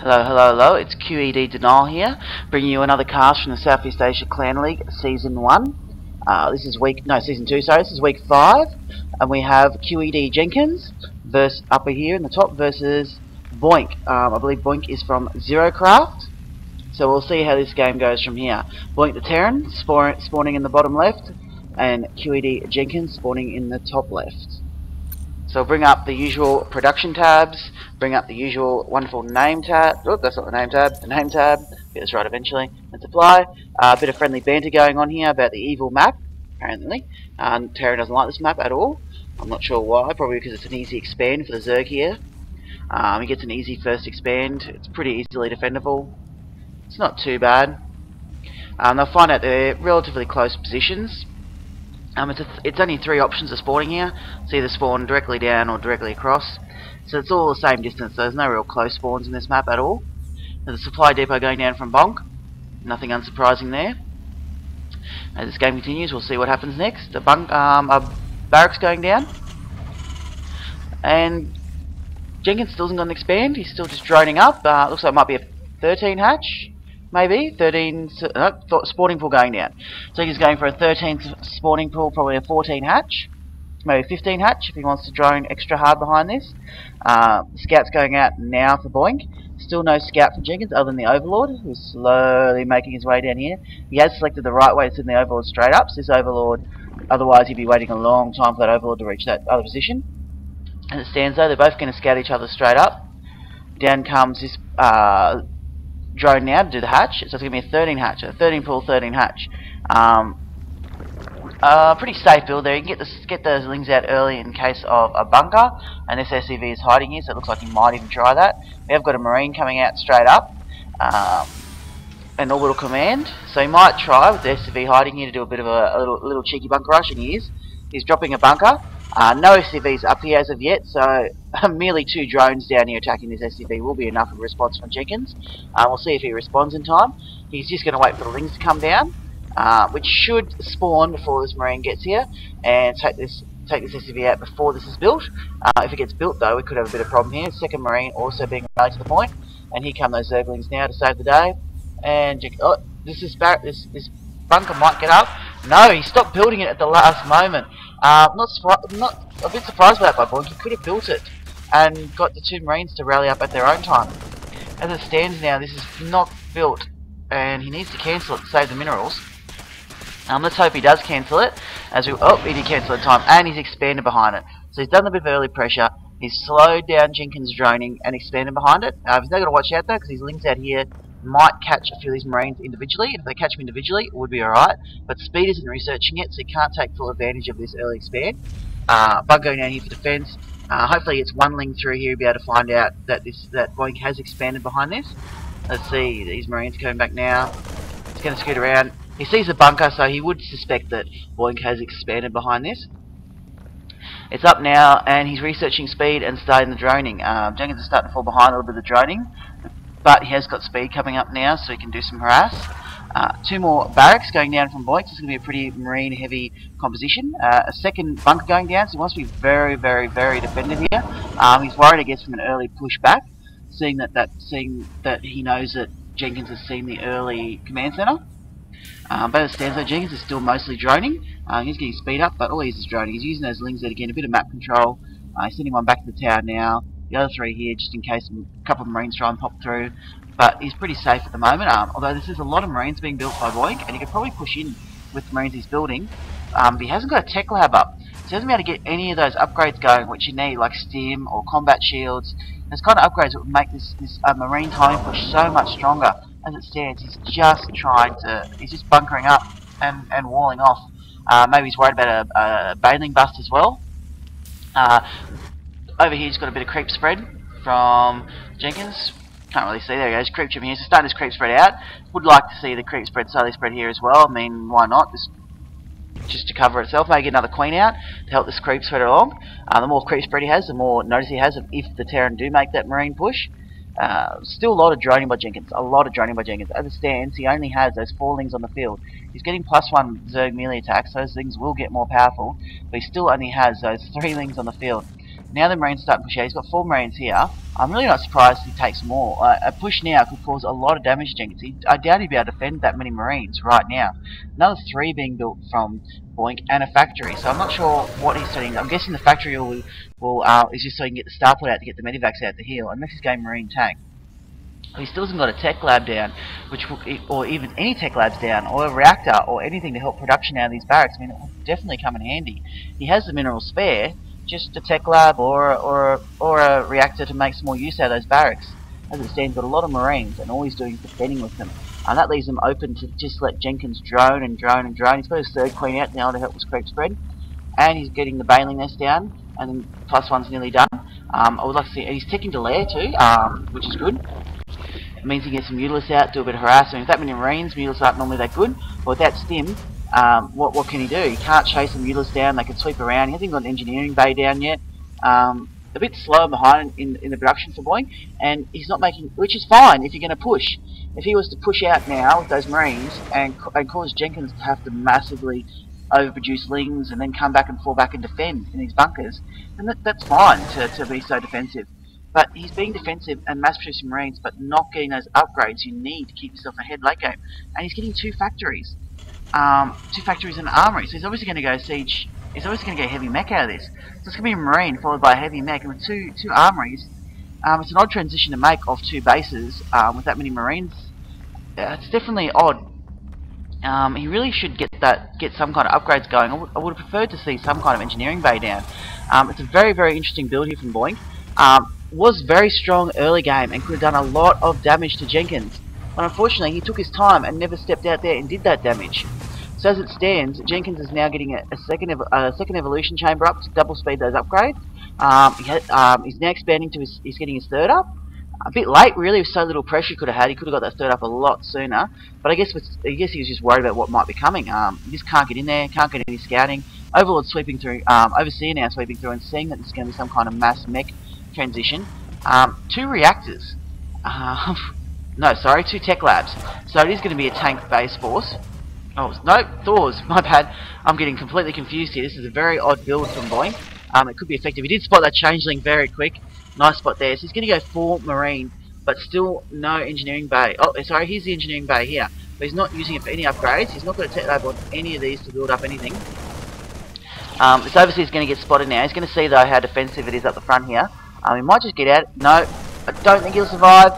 Hello, hello, hello, it's QEDJenkins here, bringing you another cast from the Southeast Asia Clan League Season 1. Season 2, sorry, this is Week 5, and we have QEDJenkins, up here in the top, versus bonik. I believe bonik is from ZeroCraft, so we'll see how this game goes from here. bonik the Terran, spawning in the bottom left, and QEDJenkins spawning in the top left. So bring up the usual production tabs, bring up the usual wonderful name tab. Oh, that's not the name tab, get this right eventually. Let's apply. A bit of friendly banter going on here about the evil map, apparently. Terran doesn't like this map at all. I'm not sure why, probably because it's an easy expand for the Zerg here. He gets an easy first expand, it's pretty easily defendable. It's not too bad. They'll find out they're relatively close positions. It's only 3 options of spawning here. It's either spawn directly down or directly across. So it's all the same distance, so there's no real close spawns in this map at all. There's a supply depot going down from bonik. Nothing unsurprising there. As this game continues, we'll see what happens next. A barracks going down. And Jenkins still hasn't got an expand. He's still just droning up. Looks like it might be a 13 hatch. Maybe 13 spawning pool going down. So he's going for a 13 spawning pool, probably a 14 hatch, maybe 15 hatch if he wants to drone extra hard behind this. Scout's going out now for bonik. Still no scout from Jenkins other than the Overlord, who's slowly making his way down here. He has selected the right way to send the Overlord straight up. So this Overlord, otherwise he'd be waiting a long time for that Overlord to reach that other position. As it stands though, they're both going to scout each other straight up. Down comes this drone now to do the hatch, so it's going to be a 13 hatch, a 13 pool, 13 hatch. Pretty safe build there. You can get those lings out early in case of a bunker, and this SCV is hiding here, so it looks like he might even try that. We have got a marine coming out straight up, an orbital command, so he might try with the SCV hiding here to do a bit of a little cheeky bunker rush, and he is. He's dropping a bunker. No SCVs up here as of yet, so merely 2 drones down here attacking this SCV will be enough of a response from Jenkins. We'll see if he responds in time. He's just going to wait for the lings to come down, which should spawn before this marine gets here, and take this SCV out before this is built. If it gets built though, we could have a bit of problem here. Second marine also being right to the point, and here come those Zerglings now to save the day. And this bunker might get up. No, he stopped building it at the last moment. Not a bit surprised by that by bonik. He could have built it and got the 2 marines to rally up at their own time. As it stands now, this is not built, and he needs to cancel it to save the minerals. Let's hope he does cancel it. He did cancel it in time, and he's expanded behind it. So he's done a bit of early pressure. He's slowed down Jenkins' droning and expanded behind it. He's now got to watch out though, because his lings out here might catch a few of these marines individually. If they catch them individually, it would be alright. But Speed isn't researching it, so he can't take full advantage of this early expand. Bug going down here for defense. Hopefully he gets 1 ling through here, he'll be able to find out that bonik has expanded behind this. Let's see, these marines coming back now. He's going to scoot around. He sees the bunker, so he would suspect that bonik has expanded behind this. It's up now, and he's researching Speed and starting the droning. Jenkins is starting to fall behind a little bit of the droning, but he has got Speed coming up now, so he can do some harass. 2 more barracks going down from bonik. This is going to be a pretty marine heavy composition. A second bunker going down, so he wants to be very, very, very defended here. He's worried, I guess, from an early push back, seeing that he knows that Jenkins has seen the early command center. But as it stands though, Jenkins is still mostly droning. He's getting Speed up, but all he is droning. He's using those lings there to get a bit of map control. He's sending one back to the tower now. The other 3 here, just in case a couple of marines try and pop through. But he's pretty safe at the moment, although this is a lot of marines being built by bonik, and he could probably push in with the marines he's building. But he hasn't got a tech lab up, so he hasn't been able to get any of those upgrades going which you need, like stim or combat shields. Those kind of upgrades that would make this marine timing push so much stronger. As it stands, he's just bunkering up and walling off. Maybe he's worried about a baneling bust as well. Over here he's got a bit of creep spread from Jenkins. Can't really see, there he goes, creep from here. So starting his creep spread out. Would like to see the creep spread slowly spread here as well. I mean, why not? Just to cover itself. Maybe get another queen out to help this creep spread along. The more creep spread he has, the more notice he has of if the Terran do make that marine push. Still a lot of droning by Jenkins. As it stands, he only has those 4 lings on the field. He's getting +1 Zerg melee attacks. Those things will get more powerful, but he still only has those 3 lings on the field. Now the Marines are starting to push out. He's got 4 Marines here. I'm really not surprised if he takes more. A push now could cause a lot of damage to Jenkins. I doubt he'd be able to defend that many Marines right now. Another 3 being built from Boink and a factory. So I'm not sure what he's studying. I'm guessing the factory is just so he can get the star put out to get the medivacs out to heal, unless he's going Marine tank. He still hasn't got a tech lab down, or even any tech labs down, or a reactor, or anything to help production out of these barracks. I mean, it will definitely come in handy. He has the mineral spare, just a tech lab or a reactor to make some more use out of those barracks. As it stands, got a lot of Marines, and all he's doing is defending with them. And that leaves him open to just let Jenkins drone and drone and drone. He's got his 3rd Queen out now to help with creep spread, and he's getting the Baneling nest down, and then +1's nearly done. I would like to see, he's ticking to lair too, which is good. It means he gets some Mutilis out, do a bit of harassment. With that many Marines, Mutilis aren't normally that good. But with that stim, what can he do? He can't chase the Mutilis down. They can sweep around. He hasn't got an engineering bay down yet. A bit slow behind in the production for Boink, and he's not making, which is fine if you're going to push. If he was to push out now with those Marines and cause Jenkins to have to massively overproduce lings and then come back and fall back and defend in these bunkers, then that's fine to be so defensive. But he's being defensive and mass producing Marines, but not getting those upgrades you need to keep yourself ahead late game. And he's getting 2 factories. 2 factories and an armory. So he's obviously going to go siege. He's obviously going to get a heavy mech out of this. So it's going to be a Marine followed by a heavy mech, and with two armories. It's an odd transition to make off 2 bases with that many Marines. It's definitely odd. He really should get some kind of upgrades going. I would have preferred to see some kind of engineering bay down. It's a very, very interesting build here from Boink. Was very strong early game and could have done a lot of damage to Jenkins, but unfortunately he took his time and never stepped out there and did that damage. So as it stands, Jenkins is now getting a second evolution chamber up to double speed those upgrades. He's now expanding to he's getting his 3rd up. A bit late really, with so little pressure he could have had. He could have got that 3rd up a lot sooner, but I guess he was just worried about what might be coming. He just can't get in there, can't get any scouting. Overlord sweeping through, Overseer now sweeping through and seeing that there's going to be some kind of mass mech transition. 2 reactors. No, sorry, 2 tech labs. So it is going to be a tank base force. Oh, no, Thors, my bad. I'm getting completely confused here. This is a very odd build from Boink. It could be effective. He did spot that changeling very quick. Nice spot there. So he's going to go 4 Marine, but still no engineering bay. Oh, sorry, here's the engineering bay here. But he's not using it for any upgrades. He's not got a tech lab on any of these to build up anything. This Overseer is going to get spotted now. He's going to see, though, how defensive it is up the front here. He might just get out. No, I don't think he'll survive.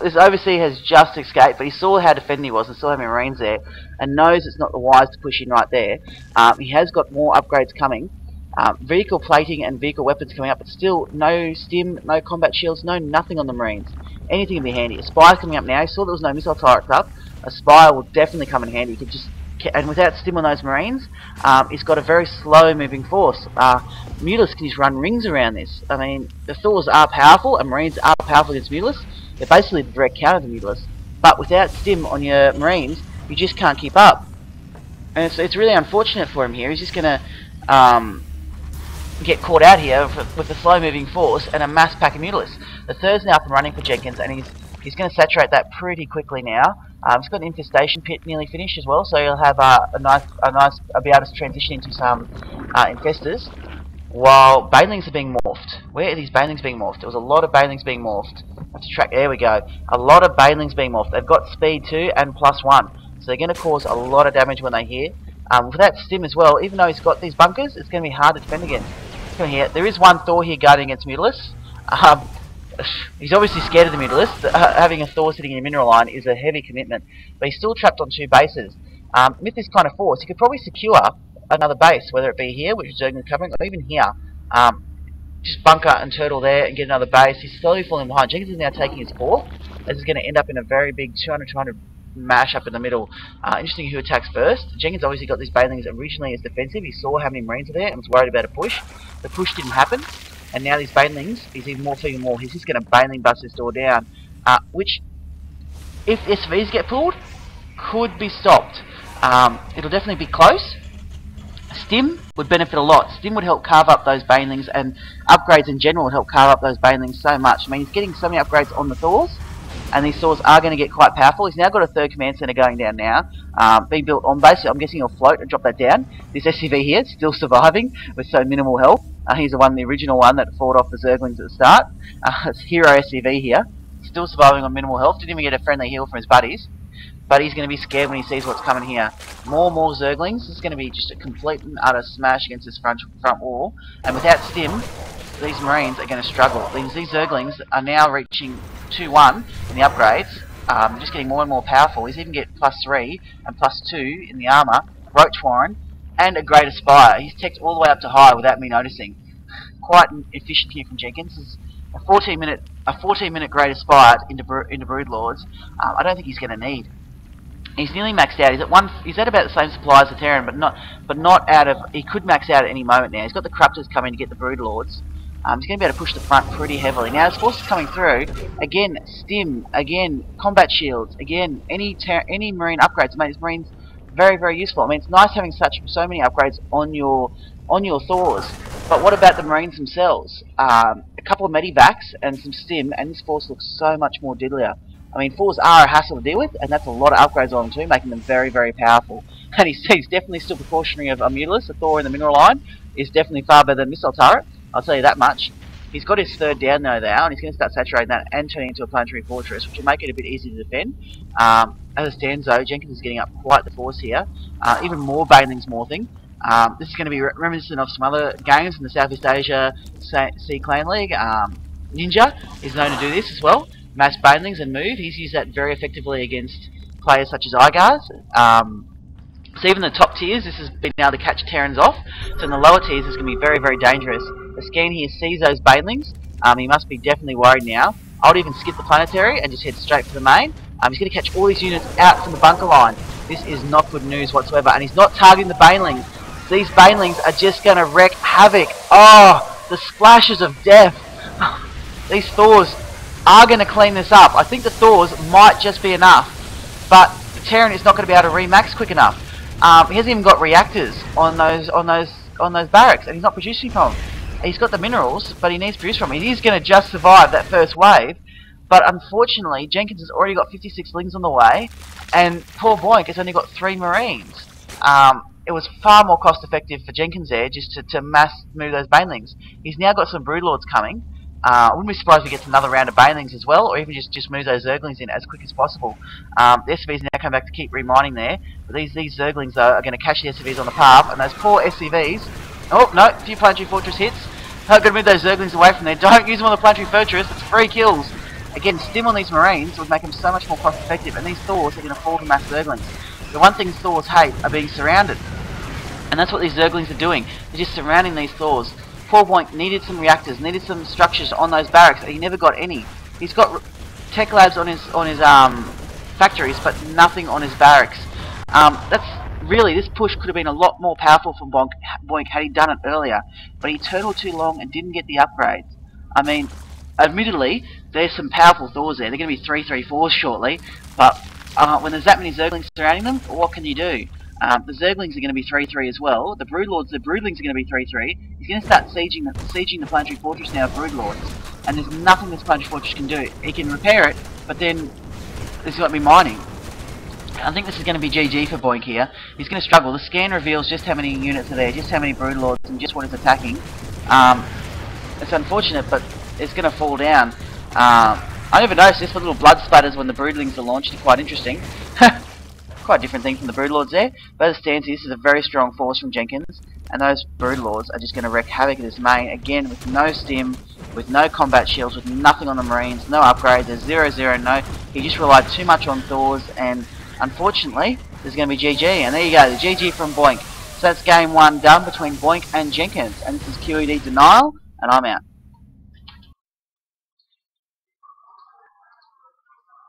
This Overseer has just escaped, but he saw how defending he was and saw how many Marines there, and knows it's not the wise to push in right there. He has got more upgrades coming. Vehicle plating and vehicle weapons coming up, but still no stim, no combat shields, no nothing on the Marines. Anything would be handy. A Spire's coming up now. He saw there was no missile turrets up. A Spire will definitely come in handy. You could just, and without stim on those Marines, he's got a very slow moving force. Mutilis can just run rings around this. I mean, the Thors are powerful, and Marines are powerful against Mutilis. They're basically the direct counter to Mutilis. But without stim on your Marines, you just can't keep up. And it's really unfortunate for him here. He's just going to get caught out here with a slow moving force and a mass pack of Mutilis. The 3rd's now up and running for Jenkins, and he's going to saturate that pretty quickly now. He's got an infestation pit nearly finished as well, so he'll have I'll be able to transition into some infestors. While Banelings are being morphed. Where are these Banelings being morphed? There was a lot of Banelings being morphed. I have to track. There we go. A lot of Banelings being morphed. They've got speed 2 and +1, so they're going to cause a lot of damage when they hit. For that stim as well, even though he's got these bunkers, it's going to be hard to defend against. There is one Thor here guarding against Mutilis. He's obviously scared of the Mutilis. Having a Thor sitting in a mineral line is a heavy commitment, but he's still trapped on 2 bases. With this kind of force, he could probably secure another base, whether it be here, which is covering, or even here. Just bunker and turtle there and get another base. He's slowly falling behind. Jenkins is now taking his 4th. This is going to end up in a very big 200 mash up in the middle. Interesting who attacks first. Jenkins obviously got these Banelings originally as defensive. He saw how many Marines are there and was worried about a push. The push didn't happen, and now these Banelings, he's even morphing more. He's just going to Baneling bust this door down, which, if SVs get pulled, could be stopped. It'll definitely be close. Stim would benefit a lot. Stim would help carve up those Banelings, and upgrades in general would help carve up those Banelings so much. I mean, he's getting so many upgrades on the Thors, and these Thors are going to get quite powerful. He's now got a 3rd command center going down now. being built on base. I'm guessing he'll float and drop that down. This SCV here, still surviving with so minimal health. He's the original one that fought off the Zerglings at the start. It's Hero SCV here, still surviving on minimal health. Didn't even get a friendly heal from his buddies. But he's going to be scared when he sees what's coming here. More Zerglings. This is going to be just a complete and utter smash against this front wall. And without Stim, these Marines are going to struggle. These Zerglings are now reaching 2-1 in the upgrades. Just getting more and more powerful. He's even get +3 and +2 in the armor, Roach Warren, and a Greater Spire. He's teched all the way up to high without me noticing. Quite efficient here from Jenkins. This is a 14-minute Greater Spire into Broodlords. I don't think he's going to need. He's nearly maxed out. He's at about the same supply as the Terran, but not out of. He could max out at any moment now. He's got the Corruptors coming to get the Broodlords. He's going to be able to push the front pretty heavily. Now his forces coming through. Again, Stim. Again, combat shields. Again, any Marine upgrades make his Marines very, very useful. I mean, it's nice having so many upgrades on your Thors. But what about the Marines themselves? A couple of Medivacs and some Stim, and this force looks so much more deadlier. I mean, Thors are a hassle to deal with, and that's a lot of upgrades on them too, making them very, very powerful. And he's definitely still precautionary of Mutalisk. The Thor in the mineral line is definitely far better than Missile Turret. I'll tell you that much. He's got his third down though now, and he's going to start saturating that and turning into a planetary fortress, which will make it a bit easier to defend. As it stands though, Jenkins is getting up quite the force here. Even more Banelings morphing. This is going to be reminiscent of some other games in the Southeast Asia Sea Clan League. Ninja is known to do this as well. Mass Banelings and move. He's used that very effectively against players such as Igars. So even the top tiers, this has been able to catch Terrans off. So in the lower tiers, it's going to be very, very dangerous. The scan here sees those Banelings. He must be definitely worried now. I would even skip the planetary and just head straight for the main. He's going to catch all these units out from the bunker line. This is not good news whatsoever. And he's not targeting the Banelings. These Banelings are just going to wreak havoc. Oh, the splashes of death. These Thors are going to clean this up. I think the Thors might just be enough. But the Terran is not going to be able to remax quick enough. He hasn't even got reactors on those barracks, and he's not producing from them. He's got the minerals, but he needs to produce from them. He is going to just survive that first wave, but unfortunately, Jenkins has already got 56 Lings on the way, and poor Boink has only got 3 Marines. It was far more cost effective for Jenkins there just to mass move those Banelings. He's now got some Broodlords coming. I wouldn't be surprised if he gets another round of Banelings as well, or even just move those Zerglings in as quick as possible. The SCVs now come back to keep remining there, but these Zerglings are going to catch the SCVs on the path, and those poor SCVs. Oh no, a few planetary fortress hits. I've got to move those Zerglings away from there. Don't use them on the planetary fortress. It's 3 kills. Again, Stim on these Marines would make them so much more cost effective, and these Thors are going to fall to mass Zerglings. The one thing Thors hate are being surrounded, and that's what these Zerglings are doing. They're just surrounding these Thors. Poor Boink needed some reactors, needed some structures on those barracks, and he never got any. He's got tech labs on his factories, but nothing on his barracks. This push could have been a lot more powerful from Boink had he done it earlier, but he turtled too long and didn't get the upgrades. I mean, admittedly, there's some powerful Thors there. They're going to be 3/3/4s shortly, but when there's that many Zerglings surrounding them, what can you do? The Zerglings are going to be 3/3 as well. The Broodlords, the Broodlings are going to be 3/3. He's going to start sieging the planetary fortress now of Broodlords, and there's nothing this planetary fortress can do. He can repair it, but then there's got to be mining. I think this is going to be GG for Boink here. He's going to struggle. The scan reveals just how many units are there, just how many Broodlords, and just what is attacking. It's unfortunate, but it's going to fall down. I never noticed this, but little blood splatters when the Broodlings are launched are quite interesting. Quite a different thing from the Broodlords there. But as it stands, this is a very strong force from Jenkins, and those Broodlords are just going to wreak havoc at this main, again with no Stim, with no combat shields, with nothing on the Marines, no upgrades, there's 0/0, no. He just relied too much on Thors, and unfortunately, there's going to be GG, and there you go, the GG from Boink. So that's game 1 done between Boink and Jenkins, and this is QED Denial, and I'm out.